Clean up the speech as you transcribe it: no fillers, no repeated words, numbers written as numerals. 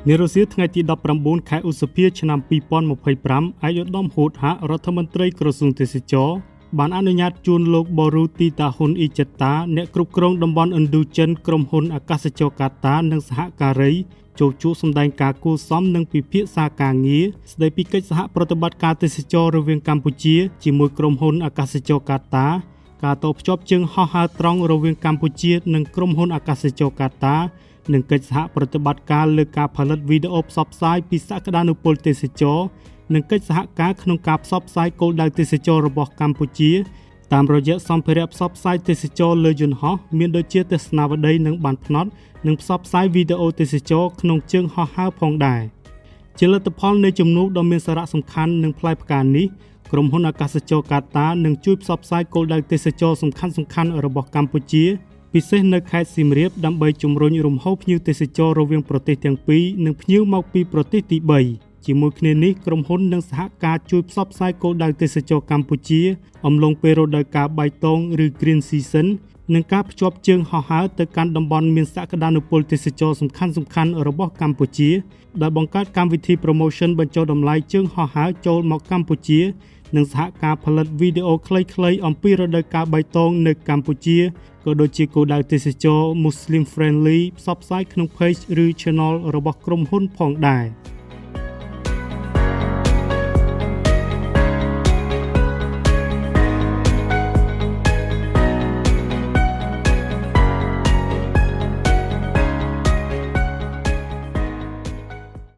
នារុស្ស៊ីថ្ងៃទី19ខែឧសភាឆ្នាំ2025អាយឧត្តមហូតហារដ្ឋមន្ត្រីក្រសួងទេសចរបានអនុញ្ញាតជូនលោកបូរូទីតាហ៊ុនអ៊ីចេតាអ្នកគ្រប់គ្រងតំបន់ឥណ្ឌូចិនក្រុមហ៊ុនអាកាសចរកាតានិងសហការីចូលជួបសម្ដែងការគួសមនិងពិភាក្សាការងារស្ដីពីកិច្ចសហប្រតិបត្តិការទេសចររវាងកម្ពុជាជាមួយក្រុមហ៊ុនអាកាសចរកាតាការតភ្ជាប់ជើងហោះហើរត្រង់រវាងកម្ពុជានិងក្រុមហ៊ុនអាកាសចរកាតានិងកិច្ចសហប្រតិបត្តិការលើការផលិតវីដេអូផ្សព្វផ្សាយពីសក្តានុពលទេសចរនិងកិច្ចសហការក្នុងការផ្សព្វផ្សាយគោលដៅទេសចររបស់កម្ពុជាតាមរយៈសម្ភារៈផ្សព្វផ្សាយទេសចរលើយន្តហោះមានដូចជាទស្សនាវដ្តីនិងបានផ្នត់និងផ្សព្វផ្សាយវីដេអូទេសចរក្នុងជើងហោះហើរផងដែរជាលទ្ធផលនៃជំនួបដ៏មានសារៈសំខាន់និងផ្លែផ្កានេះក្រុមហ៊ុនអាកាសចរកាតានឹងជួយផ្សព្វផ្សាយគោលដៅទេសចរសំខាន់ៗរបស់កម្ពុជាពិសេសនៅខេត្តសៀមរាបដើម្បីជំរុញរំហូរភ្ញៀវទេសចររវាងប្រទេសទាំងពីរនិងភ្ញៀវមកពីប្រទេសទី3ជាមួយគ្នានេះក្រុមហ៊ុននឹងសហការជួយផ្សព្វផ្សាយគោលដៅទេសចរកម្ពុជាអំឡុងពេលរដូវកាលបៃតងឬ Green Season និងការភ្ជាប់ជើងហោះហើរទៅកាន់តំបន់មានសក្តានុពលទេសចរសំខាន់ៗរបស់កម្ពុជាដែលបង្កើតកម្មវិធី Promotion បញ្ចុះតម្លៃជើងហោះហើរចូលមកកម្ពុជានិងសហការផលិតវីដេអូខ្លីៗអំពីរដូវកាលបៃតងនៅកម្ពុជាក៏ដូចជាគោលដៅទេសចរ Muslim Friendly ផ្សព្វផ្សាយក្នុង Page ឬ Channel របស់ក្រុមហ៊ុនផងដែរ។